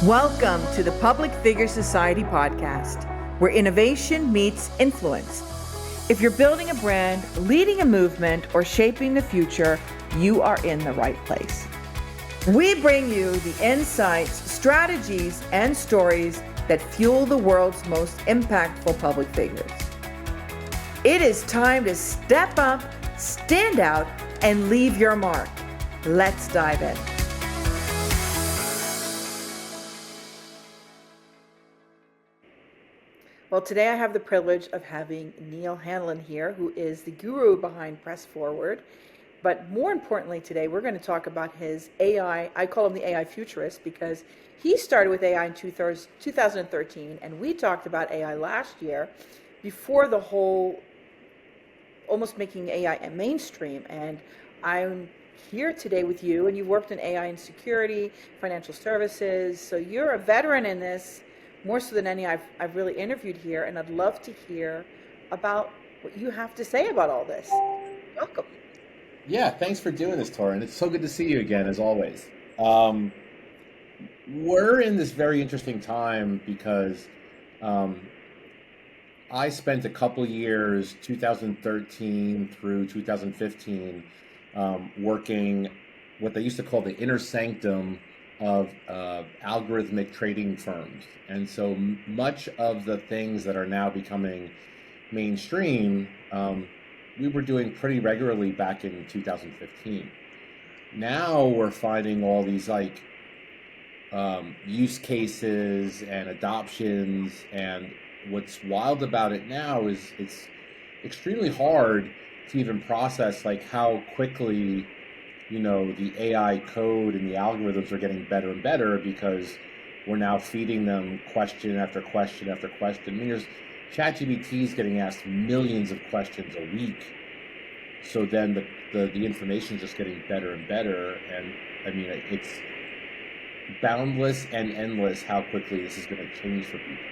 Welcome to the Public Figure Society podcast, where innovation meets influence. If you're building a brand, leading a movement, or shaping the future, you are in the right place. We bring you the insights, strategies, and stories that fuel the world's most impactful public figures. It is time to step up, stand out, and leave your mark. Let's dive in. Well, today I have the privilege of having Neal Hanlon here, who is the guru behind Press Forward. But more importantly today, we're going to talk about his AI. I call him the AI futurist because he started with AI in 2013, and we talked about AI last year before the whole almost making AI mainstream. And I'm here today with you, and you've worked in AI and security, financial services, so you're a veteran in this, more so than any I've really interviewed here, and I'd love to hear about what you have to say about all this. Welcome. Yeah, thanks for doing this, Torin. It's so good to see you again, as always. We're in this very interesting time because I spent a couple years, 2013 through 2015, working what they used to call the inner sanctum of algorithmic trading firms. And so much of the things that are now becoming mainstream, we were doing pretty regularly back in 2015. Now we're finding all these use cases and adoptions, and what's wild about it now is it's extremely hard to even process how quickly the AI code and the algorithms are getting better and better, because we're now feeding them question after question after question. I mean, there's ChatGPT is getting asked millions of questions a week. So then the information is just getting better and better. And I mean, it's boundless and endless how quickly this is going to change for people.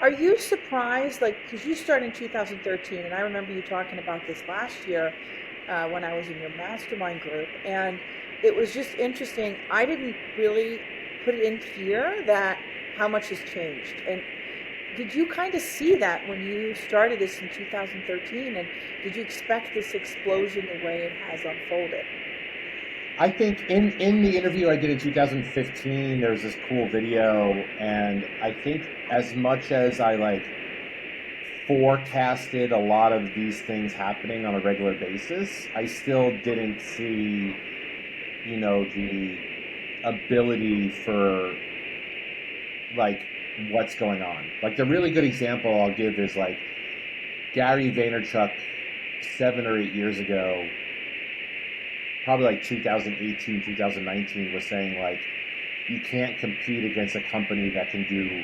Are you surprised, because you started in 2013, and I remember you talking about this last year, when I was in your mastermind group, and it was just interesting. I didn't really put it in here that how much has changed. And did you kind of see that when you started this in 2013, and did you expect this explosion the way it has unfolded? I think in the interview I did in 2015, there was this cool video, and I think as much as I forecasted a lot of these things happening on a regular basis, I still didn't see, the ability for what's going on. The really good example I'll give is Gary Vaynerchuk 7 or 8 years ago, probably 2018, 2019, was saying you can't compete against a company that can do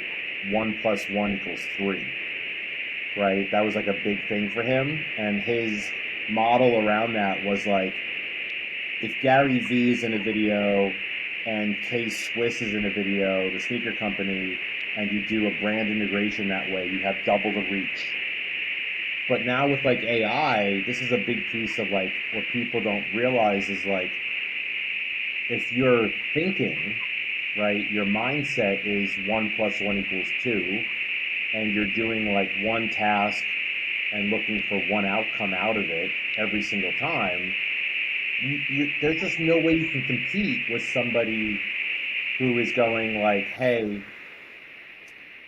1 + 1 = 3. Right? That was a big thing for him. And his model around that was if Gary V is in a video and K-Swiss is in a video, the sneaker company, and you do a brand integration that way, you have double the reach. But now with AI, this is a big piece of what people don't realize is if you're thinking, right, your mindset is 1 + 1 = 2, and you're doing one task and looking for one outcome out of it every single time, there's just no way you can compete with somebody who is going hey,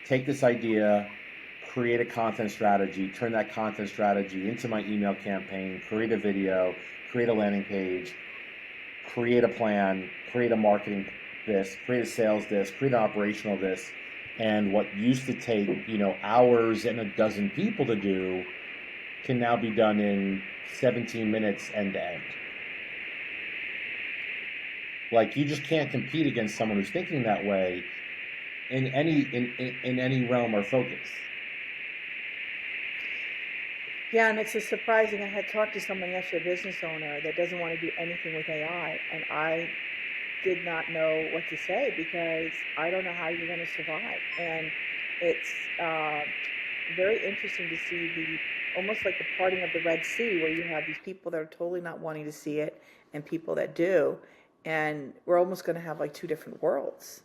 take this idea, create a content strategy, turn that content strategy into my email campaign, create a video, create a landing page, create a plan, create a marketing this, create a sales this, create an operational this. And what used to take, hours and a dozen people to do can now be done in 17 minutes end to end. You just can't compete against someone who's thinking that way in any realm or focus. Yeah, and it's surprising. I had talked to someone yesterday, a business owner, that doesn't want to do anything with AI, and I did not know what to say because I don't know how you're going to survive. And it's very interesting to see almost like the parting of the Red Sea, where you have these people that are totally not wanting to see it and people that do, and we're almost going to have two different worlds.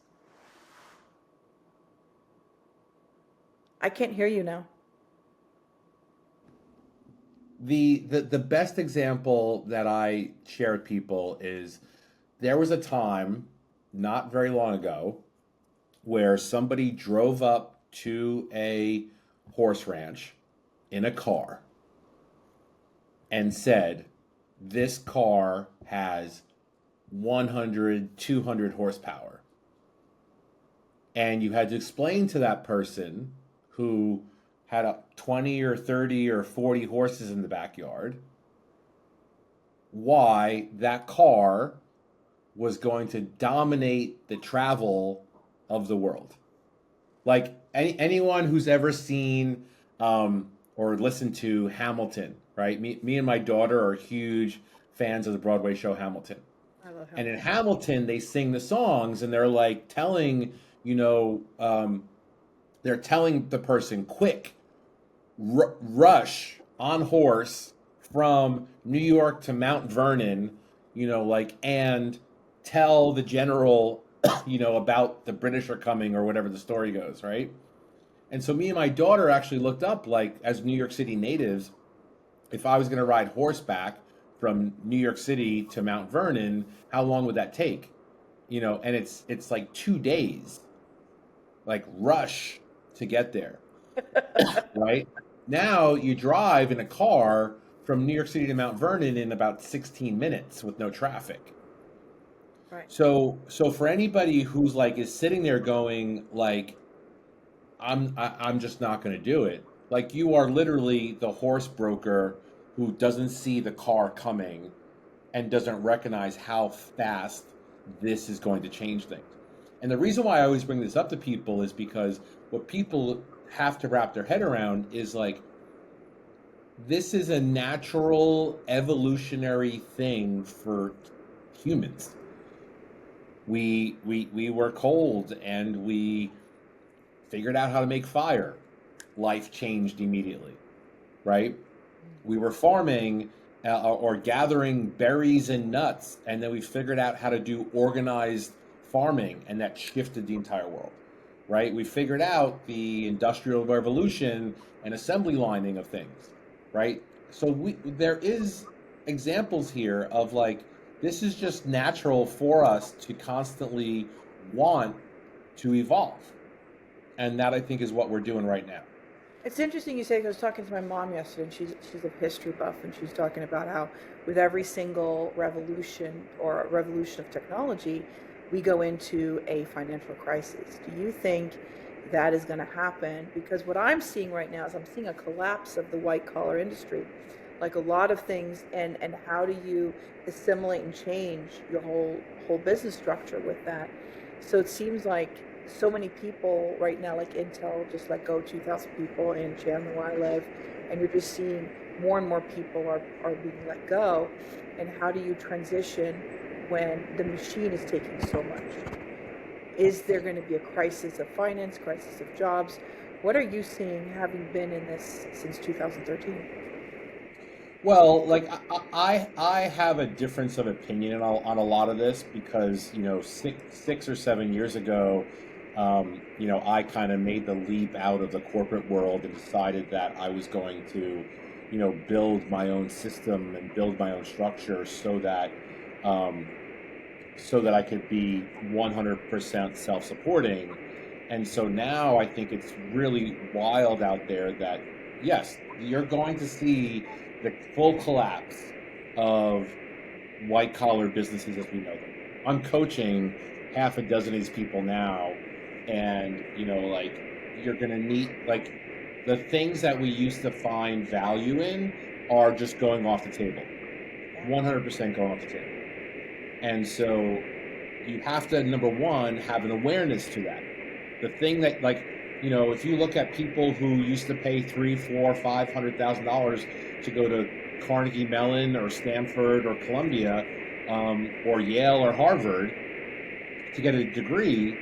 I can't hear you now. The best example that I share with people is there was a time not very long ago where somebody drove up to a horse ranch in a car and said, this car has 100, 200 horsepower. And you had to explain to that person who had 20 or 30 or 40 horses in the backyard why that car was going to dominate the travel of the world. Like anyone who's ever seen or listened to Hamilton, right? Me and my daughter are huge fans of the Broadway show Hamilton. I love And in Hamilton. Hamilton, they sing the songs and they're like telling, they're telling the person, quick, rush on horse from New York to Mount Vernon, and tell the general, about the British are coming or whatever the story goes, right? And so me and my daughter actually looked up, like, as New York City natives, if I was going to ride horseback from New York City to Mount Vernon, how long would that take? And it's like 2 days, like rush to get there, right? Now you drive in a car from New York City to Mount Vernon in about 16 minutes with no traffic. Right. So for anybody who's like is sitting there going like I'm just not going to do it. Like you are literally the horse broker who doesn't see the car coming and doesn't recognize how fast this is going to change things. And the reason why I always bring this up to people is because what people have to wrap their head around is like this is a natural evolutionary thing for humans. We were cold and we figured out how to make fire. Life changed immediately, right? We were farming or gathering berries and nuts, and then we figured out how to do organized farming, and that shifted the entire world, right? We figured out the industrial revolution and assembly lining of things, right? So there is examples here of like this is just natural for us to constantly want to evolve, and that I think is what we're doing right now. It's interesting you say, 'cause I was talking to my mom yesterday, and she's a history buff, and she's talking about how with every single revolution or a revolution of technology, we go into a financial crisis. Do you think that is going to happen? Because what I'm seeing right now is I'm seeing a collapse of the white collar industry, like a lot of things, and how do you assimilate and change your whole business structure with that? So it seems like so many people right now, like Intel just let go 2,000 people in Chandler where I live, and you're just seeing more and more people are being let go. And how do you transition when the machine is taking so much? Is there going to be a crisis of finance, crisis of jobs? What are you seeing, having been in this since 2013? Well, like I have a difference of opinion on a lot of this because 6 or 7 years ago, I kind of made the leap out of the corporate world and decided that I was going to, build my own system and build my own structure um, so that I could be 100% self-supporting. And so now I think it's really wild out there that, yes, you're going to see the full collapse of white collar businesses as we know them. I'm coaching half a dozen of these people now, and like you're going to need like the things that we used to find value in are just going off the table, 100% going off the table. And so you have to, number one, have an awareness to that. The thing that, like, if you look at people who used to pay $3, $4, $500,000 to go to Carnegie Mellon or Stanford or Columbia or Yale or Harvard to get a degree,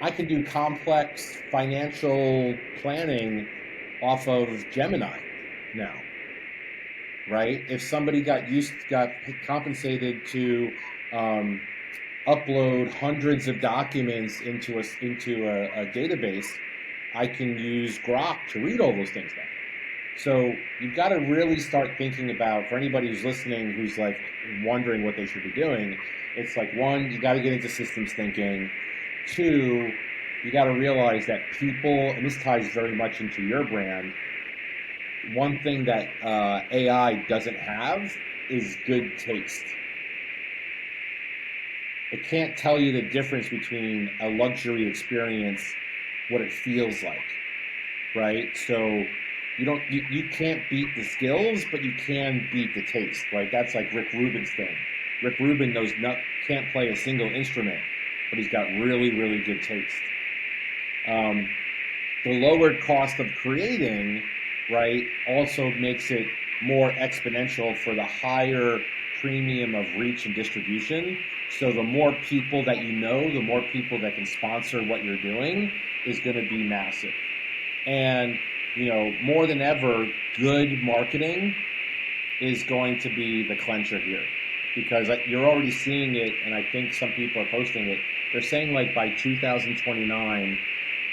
I can do complex financial planning off of Gemini now, right? If somebody got compensated to upload hundreds of documents into a database, I can use Grok to read all those things now. So you've got to really start thinking about, for anybody who's listening, who's like wondering what they should be doing, it's like, one, you got to get into systems thinking. Two, you got to realize that people, and this ties very much into your brand, one thing that AI doesn't have is good taste. It can't tell you the difference between a luxury experience, what it feels like, right? So you can't beat the skills, but you can beat the taste, right? That's like Rick Rubin's thing. Rick Rubin can't play a single instrument, but he's got really, really good taste. The lowered cost of creating, right, also makes it more exponential for the higher premium of reach and distribution. So the more people that you know, the more people that can sponsor what you're doing is going to be massive. And, more than ever, good marketing is going to be the clincher here, because you're already seeing it, and I think some people are posting it. They're saying like by 2029,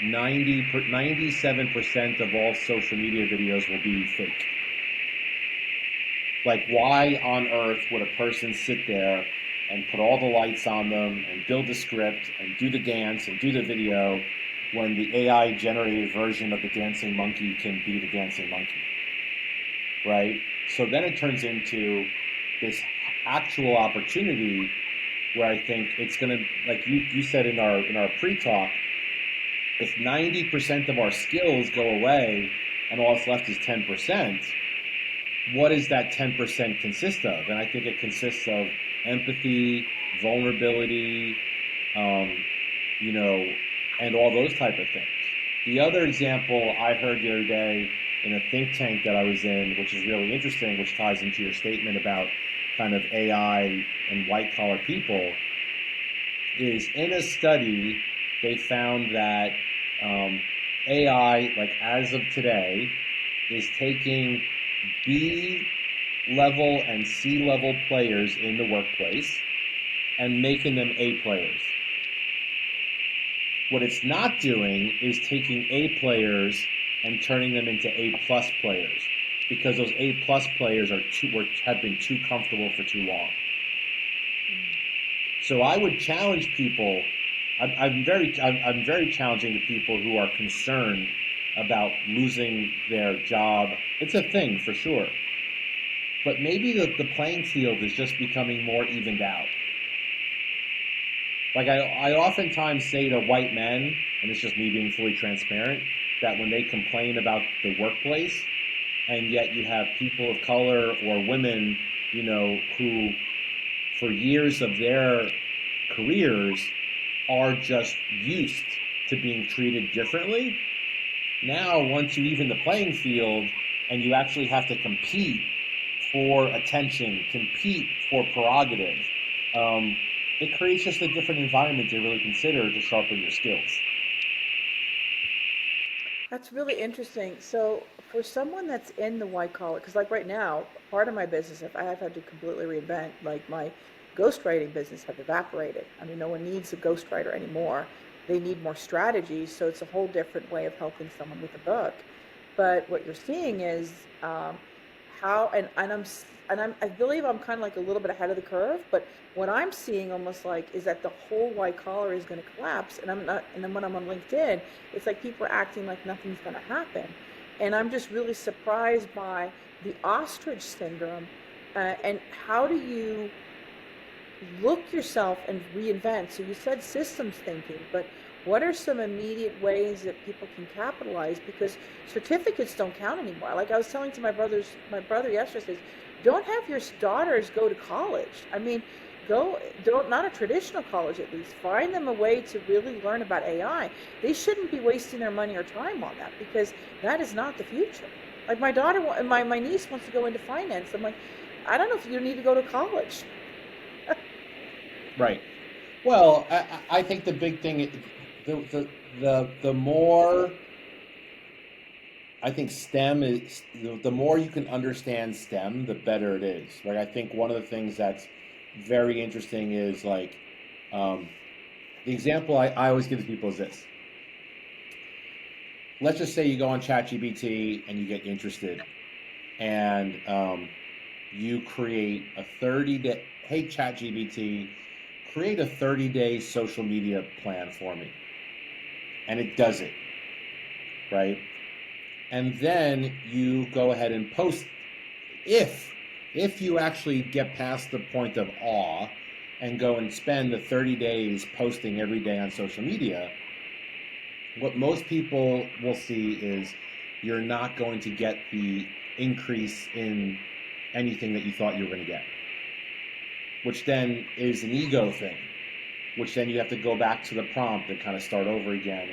97% of all social media videos will be fake. Like, why on earth would a person sit there and put all the lights on them and build the script and do the dance and do the video when the AI generated version of the dancing monkey can be the dancing monkey, right? So then it turns into this actual opportunity where I think it's going to, like you said in our pre-talk, if 90% of our skills go away and all that's left is 10%, what does that 10% consist of? And I think it consists of empathy, vulnerability, and all those type of things. The other example I heard the other day in a think tank that I was in, which is really interesting, which ties into your statement about kind of AI and white-collar people, is in a study, they found that AI, like as of today, is taking B-level and C-level players in the workplace and making them A players. What it's not doing is taking A players and turning them into A plus players, because those A plus players have been too comfortable for too long. So I would challenge people. I'm very challenging to people who are concerned about losing their job. It's a thing for sure, but maybe the playing field is just becoming more evened out. Like I oftentimes say to white men, and it's just me being fully transparent, that when they complain about the workplace, and yet you have people of color or women, who for years of their careers are just used to being treated differently. Now, once you even the playing field and you actually have to compete for attention, compete for prerogative, it creates just a different environment to really consider to sharpen your skills. That's really interesting. So for someone that's in the white collar, because like right now, part of my business, if I have had to completely reinvent, like my ghostwriting business have evaporated. I mean, no one needs a ghostwriter anymore. They need more strategies. So it's a whole different way of helping someone with a book. But what you're seeing is how, I believe I'm kind of like a little bit ahead of the curve. But what I'm seeing almost like is that the whole white collar is going to collapse. And I'm not. And then when I'm on LinkedIn, it's like people are acting like nothing's going to happen. And I'm just really surprised by the ostrich syndrome. And how do you look yourself and reinvent? So you said systems thinking, but what are some immediate ways that people can capitalize? Because certificates don't count anymore. Like I was telling to my brother yesterday, says, don't have your daughters go to college. I mean, not a traditional college at least. Find them a way to really learn about AI. They shouldn't be wasting their money or time on that, because that is not the future. Like my daughter, my niece wants to go into finance. I'm like, I don't know if you need to go to college. Right. Well, I think the big thing, the more I think STEM is, the more you can understand STEM, the better it is. Like I think one of the things that's very interesting is like the example I always give to people is this. let's just say you go on ChatGPT and you get interested, and you create a 30-day, hey ChatGPT, create a 30-day social media plan for me. And it does it, right? And then you go ahead and post, if you actually get past the point of awe and go and spend the 30 days posting every day on social media, what most people will see is you're not going to get the increase in anything that you thought you were going to get, which then is an ego thing, which then you have to go back to the prompt and kind of start over again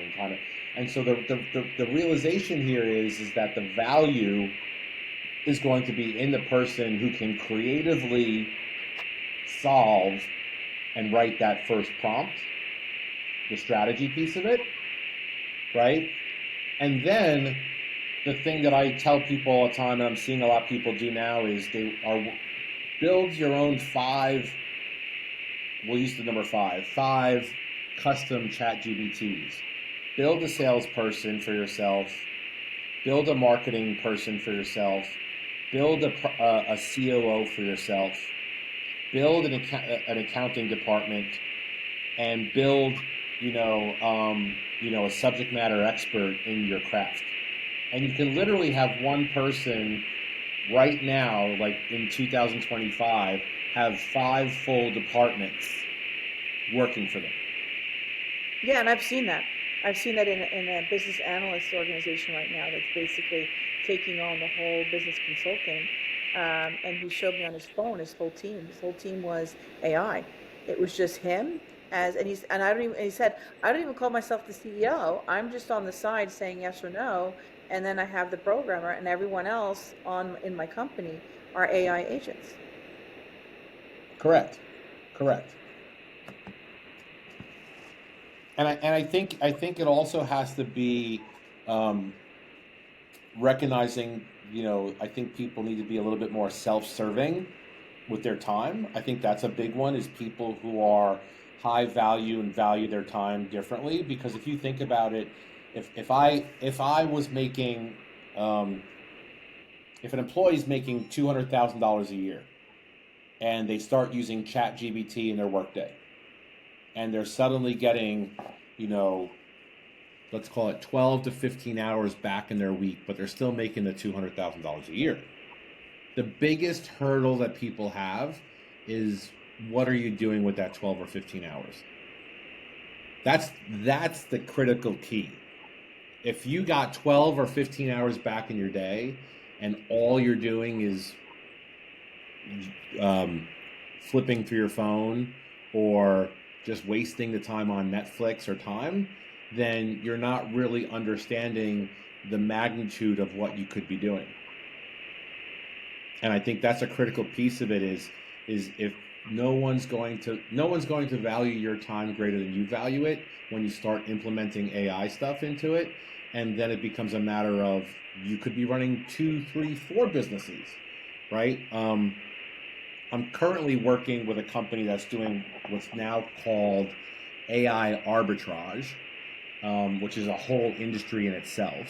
and so the realization here is that the value is going to be in the person who can creatively solve and write that first prompt, the strategy piece of it, right? And then the thing that I tell people all the time, and I'm seeing a lot of people do now, is build your own we'll use the number five custom chat GBTs. Build a salesperson for yourself, build a marketing person for yourself, build a COO for yourself, build an accounting department, and build a subject matter expert in your craft. And you can literally have one person right now, like in 2025, have 5 full departments working for them. Yeah, and I've seen that. I've seen that in a business analyst organization right now that's basically taking on the whole business consulting. And he showed me on his phone his whole team. His whole team was AI. It was just him and he said, I don't even call myself the CEO. I'm just on the side saying yes or no, and then I have the programmer, and everyone else in my company are AI agents. Correct. And I think it also has to be recognizing, I think people need to be a little bit more self-serving with their time. I think that's a big one, is people who are high value and value their time differently. Because if you think about it, if I was making, if an employee is making $200,000 a year, and they start using ChatGPT in their workday, and they're suddenly getting, let's call it 12 to 15 hours back in their week, but they're still making the $200,000 a year. The biggest hurdle that people have is, what are you doing with that 12 or 15 hours? That's the critical key. If you got 12 or 15 hours back in your day and all you're doing is flipping through your phone or just wasting the time on Netflix or time, then you're not really understanding the magnitude of what you could be doing. And I think that's a critical piece of it, is if no one's going to value your time greater than you value it when you start implementing AI stuff into it. And then it becomes a matter of, you could be running 2, 3, 4 businesses, right? I'm currently working with a company that's doing what's now called AI arbitrage, which is a whole industry in itself,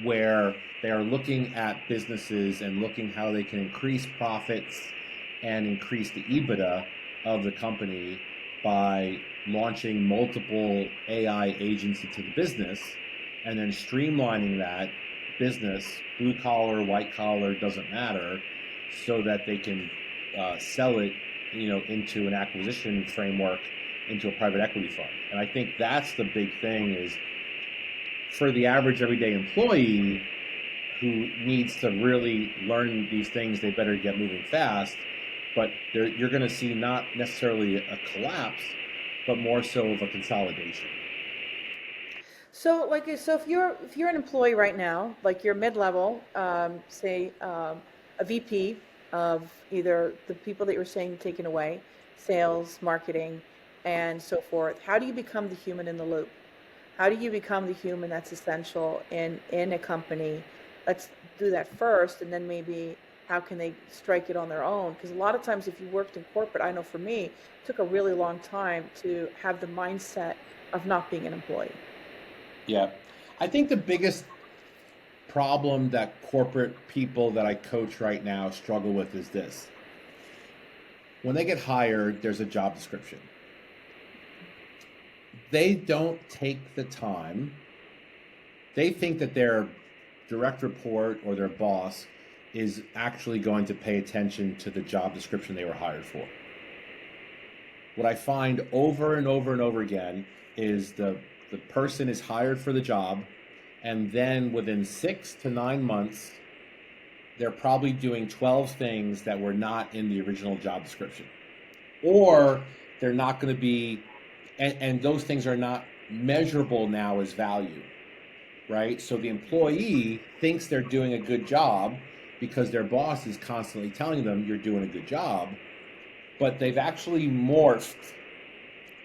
where they are looking at businesses and looking how they can increase profits and increase the EBITDA of the company by launching multiple AI agents into the business, and then streamlining that business, blue collar, white collar, doesn't matter, so that they can sell it, into an acquisition framework, into a private equity fund. And I think that's the big thing, is for the average everyday employee who needs to really learn these things, they better get moving fast. But you're going to see not necessarily a collapse, but more so of a consolidation. So if you're an employee right now, like you're mid-level, say a VP of either the people that you were saying taken away, sales, marketing, and so forth, how do you become the human in the loop? How do you become the human that's essential in a company? Let's do that first, and then maybe how can they strike it on their own? Because a lot of times if you worked in corporate, I know for me, it took a really long time to have the mindset of not being an employee. Yeah. I think the biggest problem that corporate people that I coach right now struggle with is this. When they get hired, there's a job description. They don't take the time. They think that their direct report or their boss is actually going to pay attention to the job description they were hired for. What I find over and over and over again is the person is hired for the job, and then within 6 to 9 months, they're probably doing 12 things that were not in the original job description. Or they're not going to be, and those things are not measurable now as value, right? So the employee thinks they're doing a good job because their boss is constantly telling them you're doing a good job, but they've actually morphed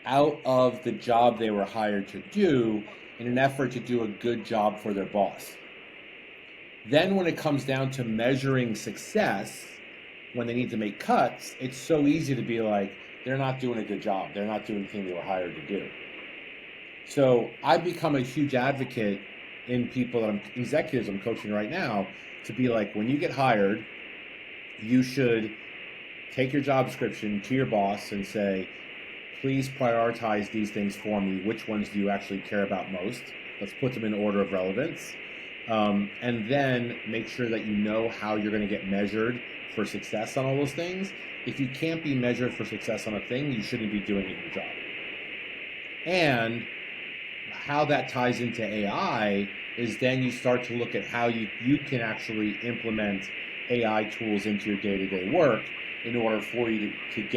out of the job they were hired to do in an effort to do a good job for their boss. Then when it comes down to measuring success, when they need to make cuts, it's so easy to be like, they're not doing a good job. They're not doing the thing they were hired to do. So I've become a huge advocate in people that executives I'm coaching right now, to be like, when you get hired, you should take your job description to your boss and say, please prioritize these things for me. Which ones do you actually care about most? Let's put them in order of relevance. And then make sure that you know how you're going to get measured for success on all those things. If you can't be measured for success on a thing, you shouldn't be doing your job. And how that ties into AI is then you start to look at how you can actually implement AI tools into your day-to-day work in order for you to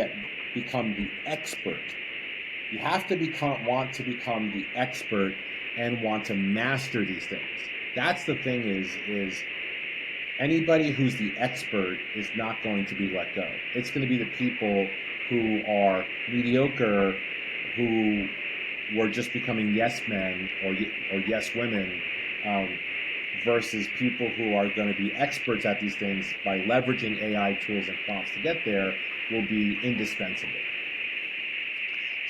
become the expert. You have to want to become the expert and want to master these things. That's the thing is anybody who's the expert is not going to be let go. It's going to be the people who are mediocre, who were just becoming yes men or yes women, versus people who are going to be experts at these things by leveraging AI tools and prompts to get there, will be indispensable.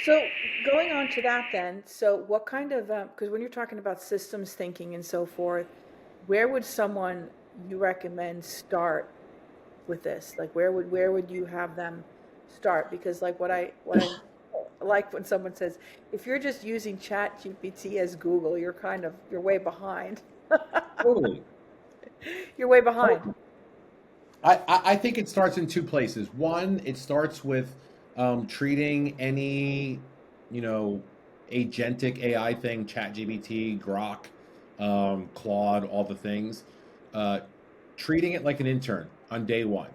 So going on to that then, so what kind of, because when you're talking about systems thinking and so forth, where would someone you recommend start with this? Like where would you have them start? Because like what I like when someone says, if you're just using Chat GPT as Google, you're way behind. Totally. You're way behind. I think it starts in two places. One, it starts with treating any, agentic AI thing, ChatGPT, Grok, Claude, all the things, treating it like an intern on day one.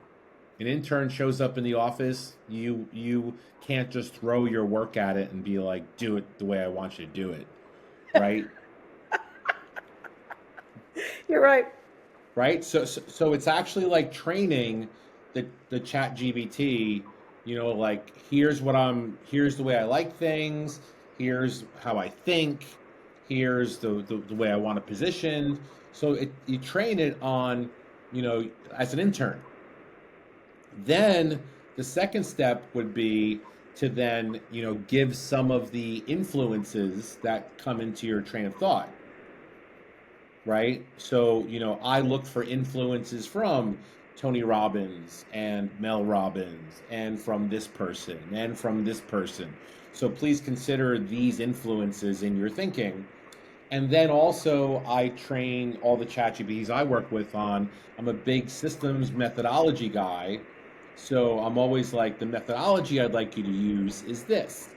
An intern shows up in the office. You can't just throw your work at it and be like, do it the way I want you to do it, right? You're right. Right. So it's actually like training the Chat GBT. Like here's the way I like things. Here's how I think. Here's the way I want to position. So you train it on, as an intern. Then the second step would be to then, give some of the influences that come into your train of thought. Right? So, I look for influences from Tony Robbins and Mel Robbins and from this person and from this person. So please consider these influences in your thinking. And then also I train all the ChatGPTs I work with on, I'm a big systems methodology guy. So I'm always like, the methodology I'd like you to use is this.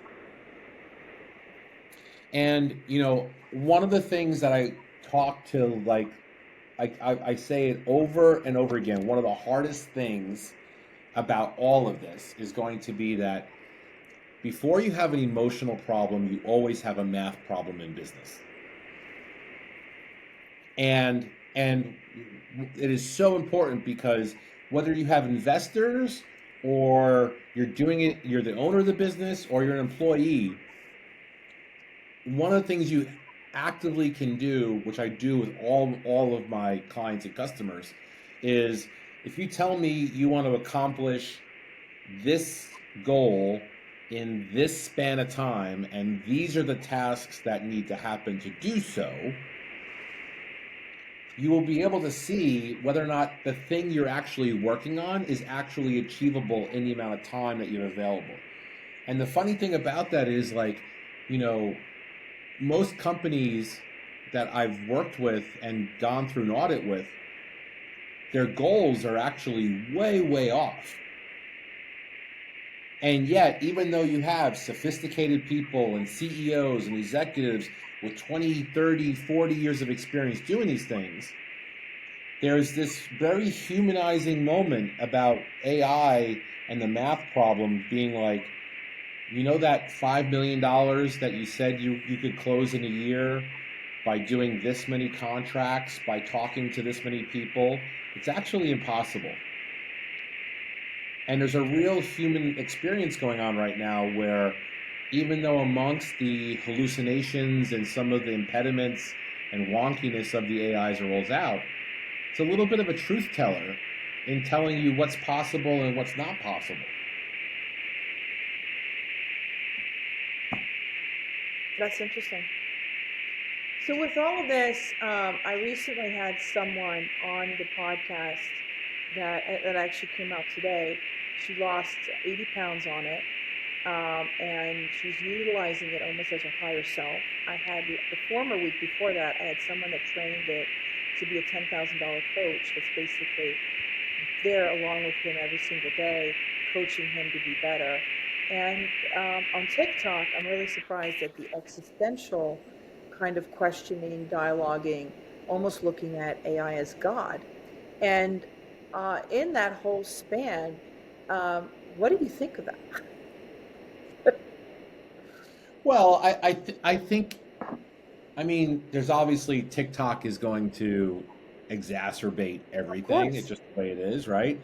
And, one of the things that I talk to, like, I say it over and over again, one of the hardest things about all of this is going to be that before you have an emotional problem, you always have a math problem in business. And it is so important because whether you have investors or you're the owner of the business or you're an employee, one of the things you actively can do, which I do with all of my clients and customers, is if you tell me you want to accomplish this goal in this span of time, and these are the tasks that need to happen to do so, you will be able to see whether or not the thing you're actually working on is actually achievable in the amount of time that you have available. And the funny thing about that is, like, you know, most companies that I've worked with and gone through an audit with, their goals are actually way, way off. And yet, even though you have sophisticated people and CEOs and executives with 20, 30, 40 years of experience doing these things, there's this very humanizing moment about AI and the math problem being like, you know, that $5 million that you said you could close in a year by doing this many contracts, by talking to this many people, it's actually impossible. And there's a real human experience going on right now where, even though amongst the hallucinations and some of the impediments and wonkiness of the AIs rolls out, it's a little bit of a truth teller in telling you what's possible and what's not possible. That's interesting. So with all of this, I recently had someone on the podcast that actually came out today. She lost 80 pounds on it, and she's utilizing it almost as her higher self. I had the former week before that, I had someone that trained it to be a $10,000 coach that's basically there along with him every single day, coaching him to be better. And on TikTok, I'm really surprised at the existential kind of questioning, dialoguing, almost looking at AI as God. And in that whole span, what do you think of that? Well, I think, I mean, there's obviously TikTok is going to exacerbate everything. It's just the way it is, right?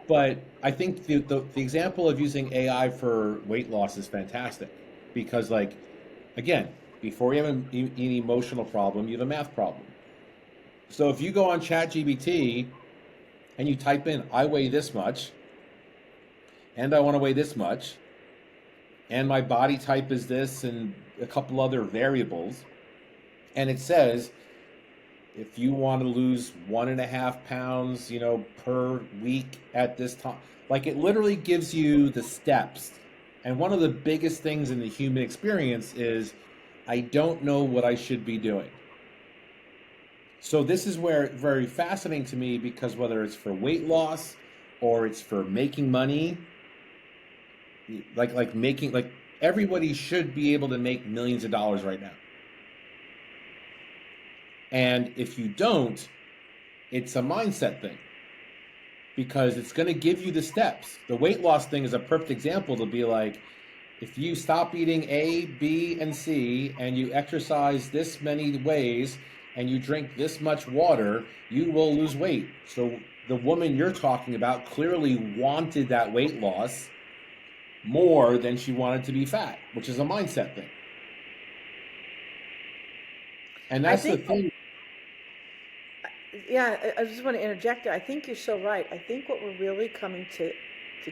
But I think the example of using AI for weight loss is fantastic because, like, again, before you have an emotional problem, you have a math problem. So if you go on ChatGPT and you type in, I weigh this much, and I want to weigh this much, and my body type is this, and a couple other variables, and it says, if you want to lose 1.5 pounds, you know, per week at this time, like, it literally gives you the steps. And one of the biggest things in the human experience is, I don't know what I should be doing. So this is where it's very fascinating to me, because whether it's for weight loss or it's for making money, like everybody should be able to make millions of dollars right now. And if you don't, it's a mindset thing, because it's going to give you the steps. The weight loss thing is a perfect example to be like, if you stop eating A, B, and C, and you exercise this many ways, and you drink this much water, you will lose weight. So the woman you're talking about clearly wanted that weight loss more than she wanted to be fat, which is a mindset thing. And that's the thing. Yeah, I just want to interject there. I think you're so right. I think what we're really coming to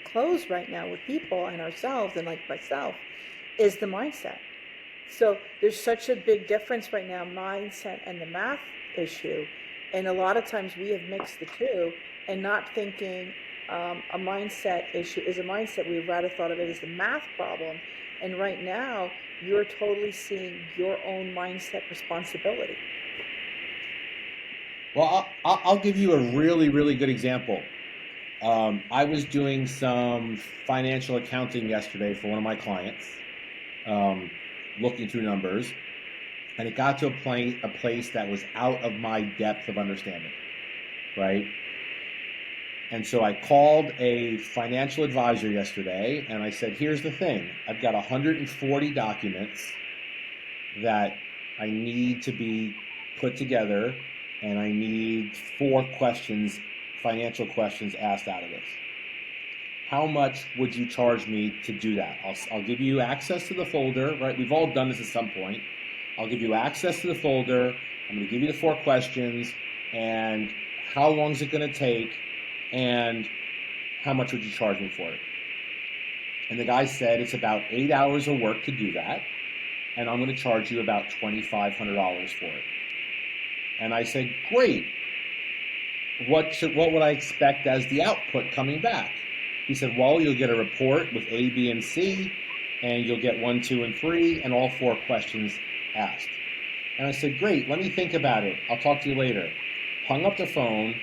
close right now with people and ourselves, and like myself, is the mindset. So there's such a big difference right now, mindset and the math issue. And a lot of times we have mixed the two and not thinking a mindset issue is a mindset. We've rather thought of it as the math problem. And right now, you're totally seeing your own mindset responsibility. Well, I'll give you a really, really good example. I was doing some financial accounting yesterday for one of my clients, looking through numbers, and it got to a place that was out of my depth of understanding, right? And so I called a financial advisor yesterday, and I said, here's the thing. I've got 140 documents that I need to be put together, and I need 4 questions, financial questions asked out of this. How much would you charge me to do that? I'll give you access to the folder, right? We've all done this at some point. I'll give you access to the folder. I'm going to give you the 4 questions, and how long is it going to take, and how much would you charge me for it? And the guy said, it's about 8 hours of work to do that, and I'm going to charge you about $2,500 for it. And I said, great. What would I expect as the output coming back? He said, well, you'll get a report with A, B, and C, and you'll get 1, 2, and 3, and all 4 questions asked. And I said, great, let me think about it. I'll talk to you later. Hung up the phone,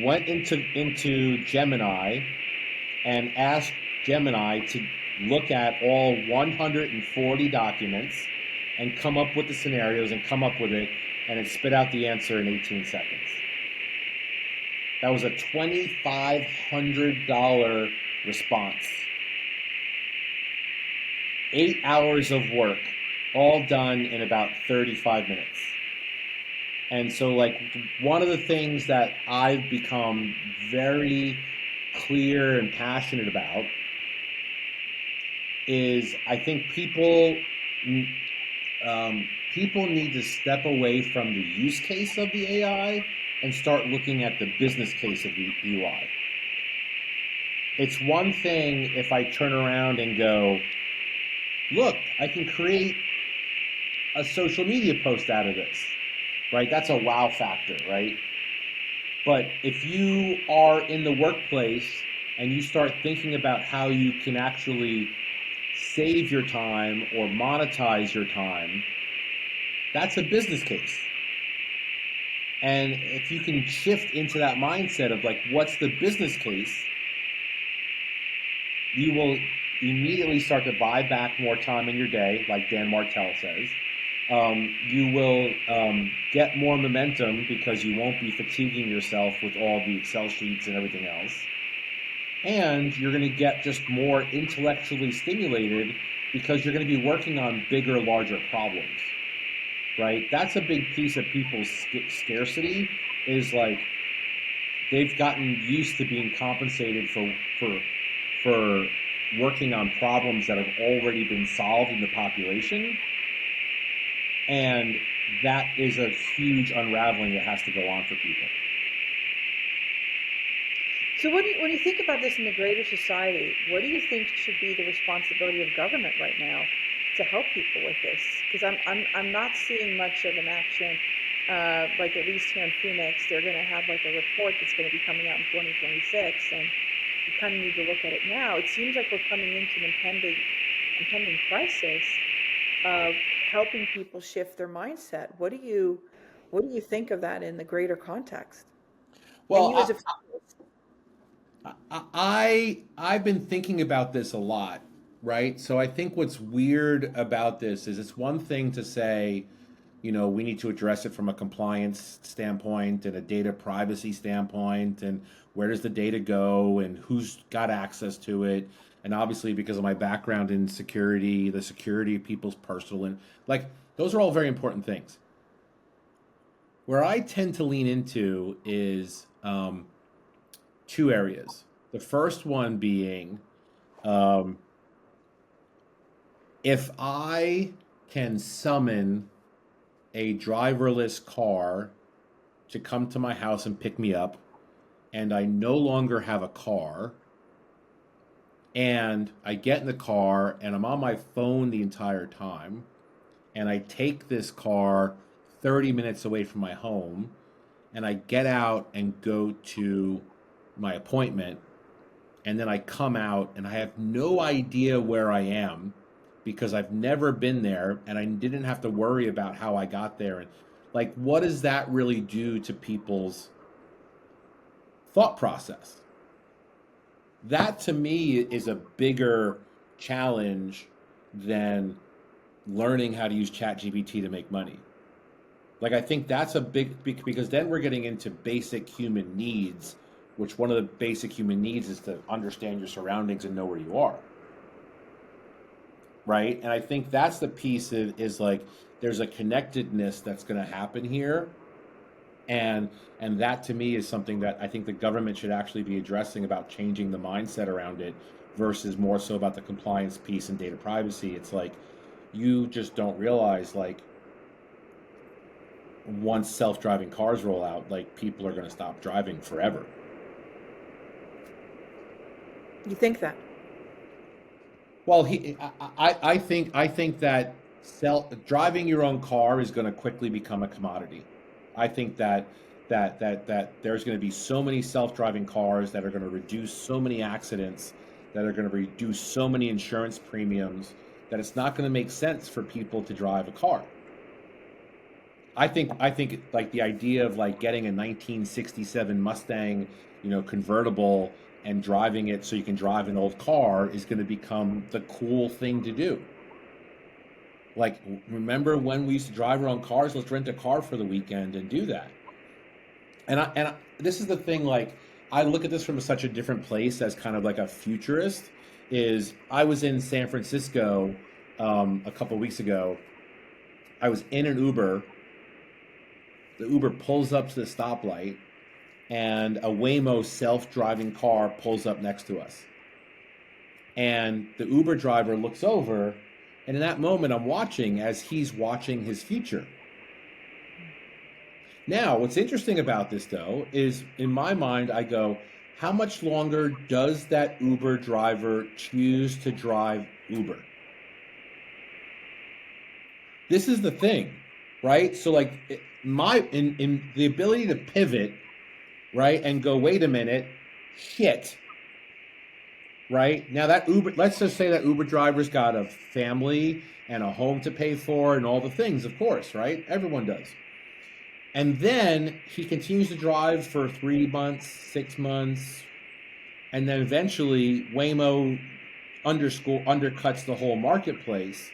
went into Gemini, and asked Gemini to look at all 140 documents and come up with the scenarios and come up with it, and it spit out the answer in 18 seconds. That was a $2,500 response. 8 hours of work, all done in about 35 minutes. And so, like, one of the things that I've become very clear and passionate about is I think people need to step away from the use case of the AI and start looking at the business case of the UI. It's one thing if I turn around and go, look, I can create a social media post out of this, right? That's a wow factor, right? But if you are in the workplace and you start thinking about how you can actually save your time or monetize your time, that's a business case. And if you can shift into that mindset of like, what's the business case, you will immediately start to buy back more time in your day, like Dan Martell says. You will get more momentum because you won't be fatiguing yourself with all the Excel sheets and everything else. And you're going to get just more intellectually stimulated because you're going to be working on bigger, larger problems. Right? That's a big piece of people's scarcity is like they've gotten used to being compensated for working on problems that have already been solved in the population. And that is a huge unraveling that has to go on for people. So when you think about this in the greater society, what do you think should be the responsibility of government right now to help people with this? Because I'm not seeing much of an action. Like at least here in Phoenix, they're going to have like a report that's going to be coming out in 2026, and you kind of need to look at it now. It seems like we're coming into an impending crisis of helping people shift their mindset. What do you think of that in the greater context? Well, And you as a I've been thinking about this a lot, right? So I think what's weird about this is it's one thing to say, you know, we need to address it from a compliance standpoint and a data privacy standpoint, and where does the data go and who's got access to it. And obviously, because of my background in security, the security of people's personal, and like those are all very important things. Where I tend to lean into is two areas. The first one being, if I can summon a driverless car to come to my house and pick me up, and I no longer have a car, and I get in the car and I'm on my phone the entire time, and I take this car 30 minutes away from my home, and I get out and go to my appointment, and then I come out and I have no idea where I am because I've never been there and I didn't have to worry about how I got there. And like, what does that really do to people's thought process? That to me is a bigger challenge than learning how to use ChatGPT to make money. Like, I think that's a big, because then we're getting into basic human needs, which one of the basic human needs is to understand your surroundings and know where you are. Right? And I think that's the piece is like, there's a connectedness that's going to happen here. And that to me is something that I think the government should actually be addressing about changing the mindset around it versus more so about the compliance piece and data privacy. It's like, you just don't realize, like, once self-driving cars roll out, like, people are going to stop driving forever. You think that? Well, I think that driving your own car is going to quickly become a commodity. I think that there's going to be so many self-driving cars that are going to reduce so many accidents, that are going to reduce so many insurance premiums, that it's not going to make sense for people to drive a car. I think like the idea of like getting a 1967 Mustang, convertible, and driving it so you can drive an old car is going to become the cool thing to do. Like, remember when we used to drive our own cars? Let's rent a car for the weekend and do that. This is the thing. Like, I look at this from such a different place as kind of like a futurist. Is I was in San Francisco a couple weeks ago. I was in an Uber. The Uber pulls up to the stoplight, and a Waymo self-driving car pulls up next to us. And the Uber driver looks over, and in that moment, I'm watching as he's watching his future. Now, what's interesting about this, though, is in my mind, I go, how much longer does that Uber driver choose to drive Uber? This is the thing, right? So, like, in the ability to pivot, right, and go, wait a minute, shit, right? Now that Uber, let's just say that Uber driver's got a family and a home to pay for and all the things, of course, right? Everyone does. And then he continues to drive for 3 months, 6 months, and then eventually Waymo undercuts the whole marketplace.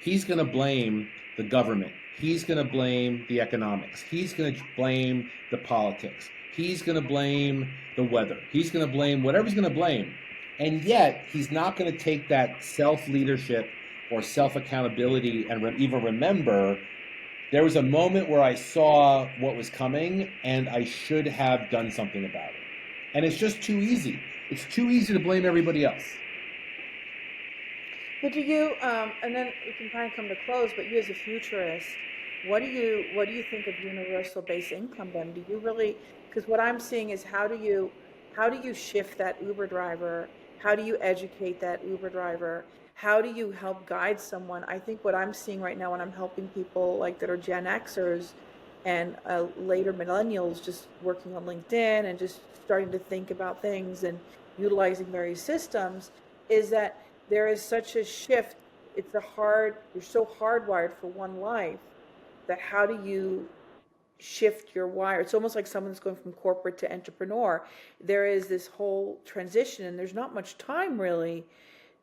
He's going to blame the government. He's going to blame the economics. He's going to blame the politics. He's going to blame the weather. He's going to blame whatever he's going to blame. And yet, he's not going to take that self-leadership or self-accountability and even remember, there was a moment where I saw what was coming and I should have done something about it. And it's just too easy. It's too easy to blame everybody else. But do you, and then we can kind of come to close, but you as a futurist, what do you think of universal basic income then? Do you really, because what I'm seeing is how do you shift that Uber driver? How do you educate that Uber driver? How do you help guide someone? I think what I'm seeing right now when I'm helping people like that are Gen Xers and later millennials just working on LinkedIn and just starting to think about things and utilizing various systems is that there is such a shift. You're so hardwired for one life that how do you shift your wire? It's almost like someone's going from corporate to entrepreneur. There is this whole transition and there's not much time really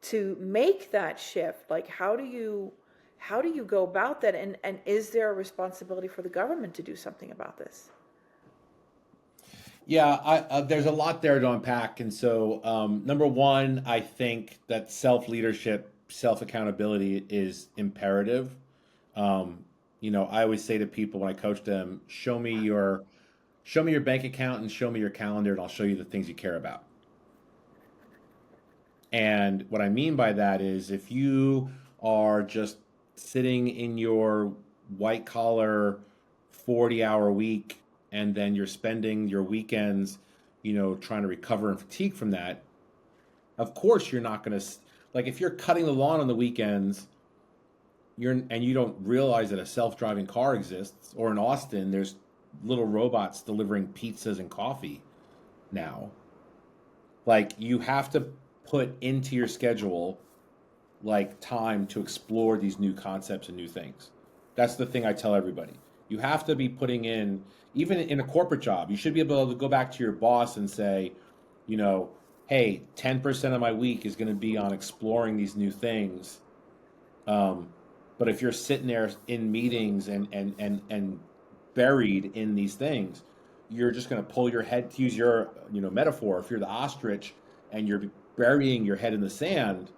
to make that shift. Like how do you go about that? And is there a responsibility for the government to do something about this? Yeah, there's a lot there to unpack. And so, number one, I think that self-leadership, self-accountability is imperative. I always say to people when I coach them, show me your bank account and show me your calendar, and I'll show you the things you care about. And what I mean by that is if you are just sitting in your white collar 40-hour week and then you're spending your weekends, trying to recover and fatigue from that, of course you're not going to, like if you're cutting the lawn on the weekends, you don't realize that a self-driving car exists, or in Austin, there's little robots delivering pizzas and coffee now. Like you have to put into your schedule like time to explore these new concepts and new things. That's the thing I tell everybody. You have to be putting in, even in a corporate job, you should be able to go back to your boss and say, hey, 10% of my week is going to be on exploring these new things. But if you're sitting there in meetings and buried in these things, you're just going to pull your head, to use your metaphor, if you're the ostrich and you're burying your head in the sand,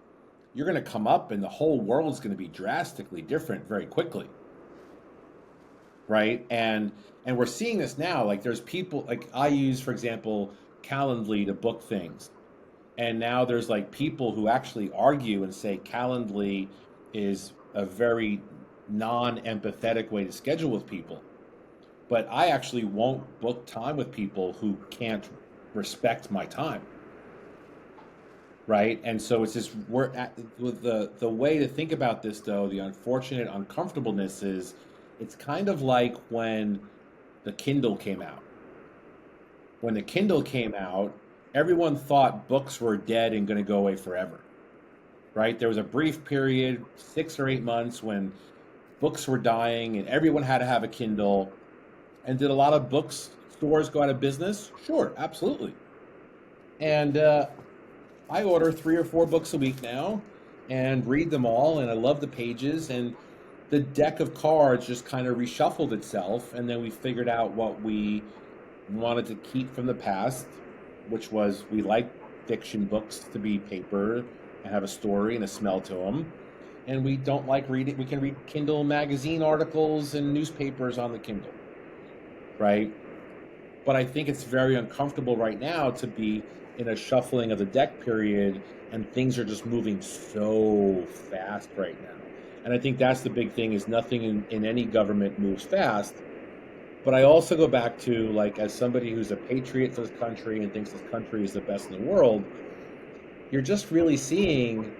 you're going to come up and the whole world's going to be drastically different very quickly. Right? And we're seeing this now. Like there's people, like I use, for example, Calendly to book things. And now there's like people who actually argue and say Calendly is a very non-empathetic way to schedule with people. But I actually won't book time with people who can't respect my time. right? And so it's just we're at with the way to think about this though, the unfortunate uncomfortableness is it's kind of like when the Kindle came out. When the Kindle came out, everyone thought books were dead and going to go away forever, right? There was a brief period, 6 or 8 months, when books were dying and everyone had to have a Kindle. And did a lot of books stores go out of business? Sure, absolutely. And I order 3 or 4 books a week now and read them all, and I love the pages. And the deck of cards just kind of reshuffled itself, and then we figured out what we wanted to keep from the past, which was we like fiction books to be paper and have a story and a smell to them. And we don't like reading, we can read Kindle magazine articles and newspapers on the Kindle, right? But I think it's very uncomfortable right now to be in a shuffling of the deck period, and things are just moving so fast right now. And I think that's the big thing is nothing in any government moves fast. But I also go back to, like, as somebody who's a patriot for this country and thinks this country is the best in the world, you're just really seeing,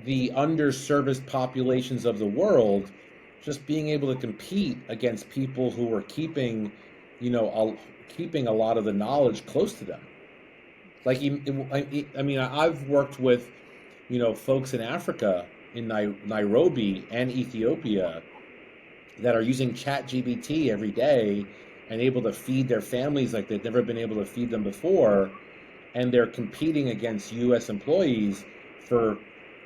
the underserviced populations of the world just being able to compete against people who are keeping a lot of the knowledge close to them. Like, I mean, I've worked with, folks in Africa, in Nairobi and Ethiopia, that are using ChatGPT every day and able to feed their families like they've never been able to feed them before, and they're competing against U.S. employees for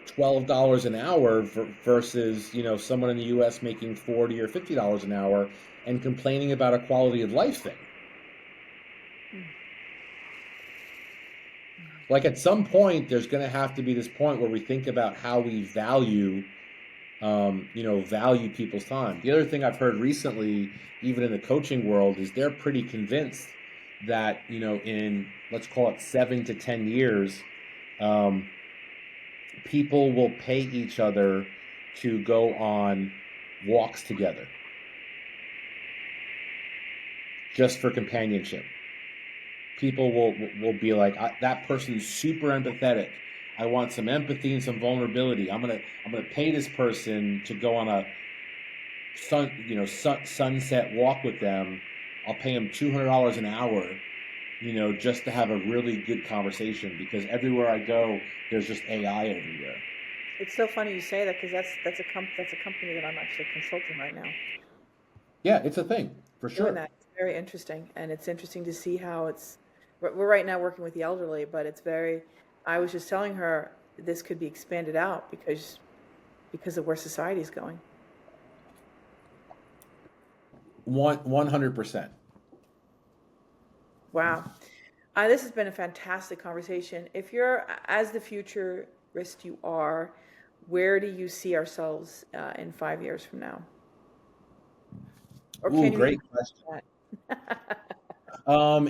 $12 an hour versus someone in the U.S. making $40 or $50 an hour and complaining about a quality of life thing. Like, at some point, there's going to have to be this point where we think about how we value people's time. The other thing I've heard recently, even in the coaching world, is they're pretty convinced that, in, let's call it 7 to 10 years, people will pay each other to go on walks together just for companionship. People will be like, that person's super empathetic. I want some empathy and some vulnerability. I'm gonna pay this person to go on a sunset walk with them. I'll pay them $200 an hour, just to have a really good conversation, because everywhere I go, there's just AI everywhere. It's so funny you say that, because that's a company that I'm actually consulting right now. Yeah, it's a thing for Doing sure. that. It's very interesting, and it's interesting to see how we're right now working with the elderly, but I was just telling her this could be expanded out because of where society is going. 100%. Wow. This has been a fantastic conversation. If you're, as the futurist you are, where do you see ourselves in 5 years from now? Or Ooh, can you even great question. that?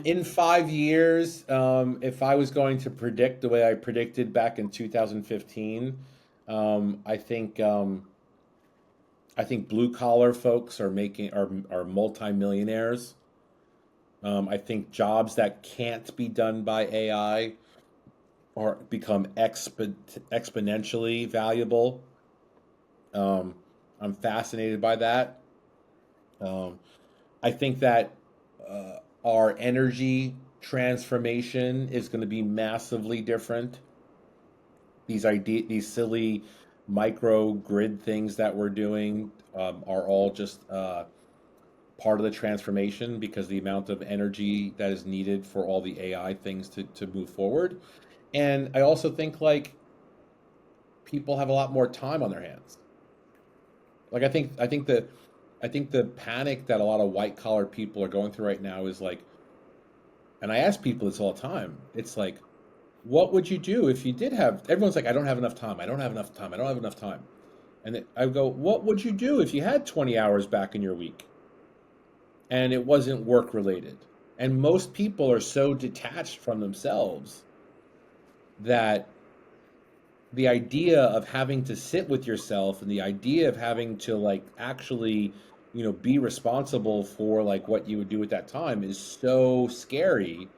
In 5 years, if I was going to predict the way I predicted back in 2015, I think blue collar folks are multimillionaires. I think jobs that can't be done by AI or become exponentially valuable. Um, I'm fascinated by that. Um, I think that our energy transformation is going to be massively different. These silly micro grid things that we're doing are all just part of the transformation, because the amount of energy that is needed for all the AI things to move forward. And I also think, like, people have a lot more time on their hands. Like, I think the panic that a lot of white collar people are going through right now is like, and I ask people this all the time. It's like, what would you do if you did have? Everyone's like, I don't have enough time. I don't have enough time. I don't have enough time. And I go, what would you do if you had 20 hours back in your week and it wasn't work related? And most people are so detached from themselves that the idea of having to sit with yourself and the idea of having to, like, actually be responsible for, like, what you would do at that time is so scary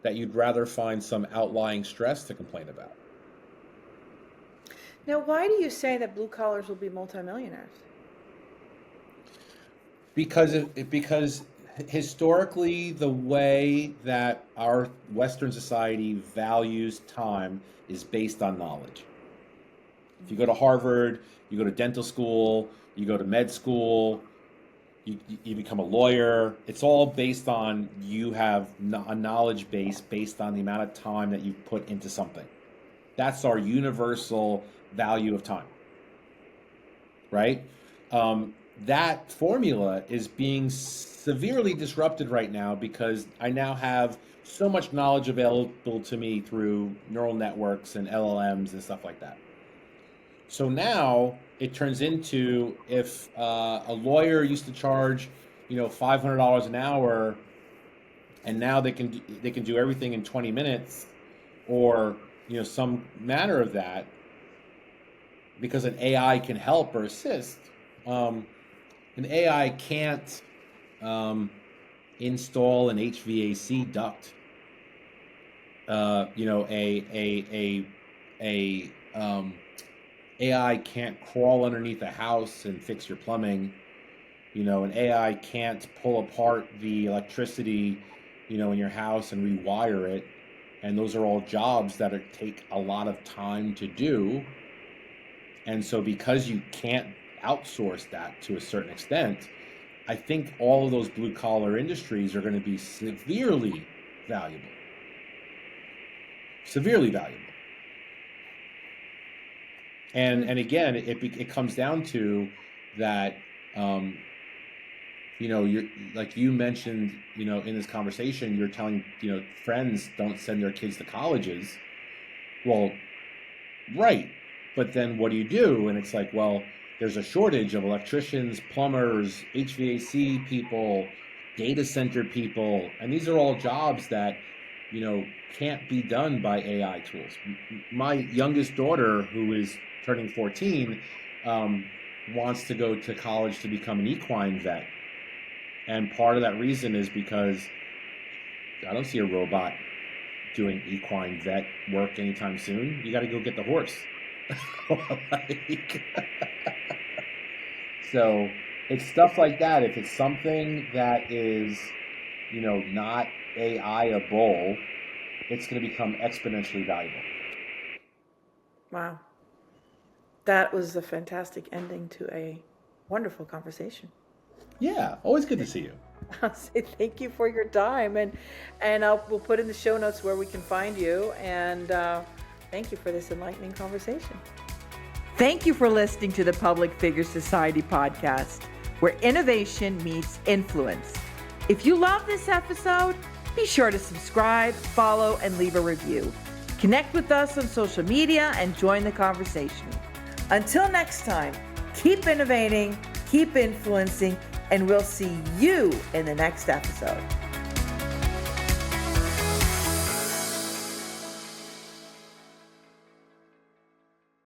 that you'd rather find some outlying stress to complain about. Now, why do you say that blue collars will be multimillionaires? Because historically, the way that our Western society values time is based on knowledge. If you go to Harvard, you go to dental school, you go to med school, you become a lawyer, it's all based on you have a knowledge base based on the amount of time that you've put into something. That's our universal value of time, right? That formula is being severely disrupted right now because I now have so much knowledge available to me through neural networks and LLMs and stuff like that. So now it turns into, if a lawyer used to charge, $500 an hour, and now they can do everything in 20 minutes, or some manner of that, because an AI can help or assist. An AI can't install an HVAC duct. AI can't crawl underneath a house and fix your plumbing. An AI can't pull apart the electricity, in your house and rewire it. And those are all jobs that take a lot of time to do. And so because you can't outsource that to a certain extent, I think all of those blue collar industries are going to be severely valuable. Severely valuable. And again, it comes down to that, you're, like you mentioned, in this conversation, you're telling, friends don't send their kids to colleges. Well, right. But then what do you do? And it's like, well, there's a shortage of electricians, plumbers, HVAC people, data center people. And these are all jobs that, can't be done by AI tools. My youngest daughter, who is turning 14, wants to go to college to become an equine vet. And part of that reason is because I don't see a robot doing equine vet work anytime soon. You got to go get the horse. So it's stuff like that. If it's something that is, not AI-able, it's going to become exponentially valuable. Wow. That was a fantastic ending to a wonderful conversation. Yeah, always good to see you. I'll say thank you for your time, and we'll put in the show notes where we can find you, and thank you for this enlightening conversation. Thank you for listening to the Public Figure Society podcast, where innovation meets influence. If you love this episode, be sure to subscribe, follow, and leave a review. Connect with us on social media and join the conversation. Until next time, keep innovating, keep influencing, and we'll see you in the next episode.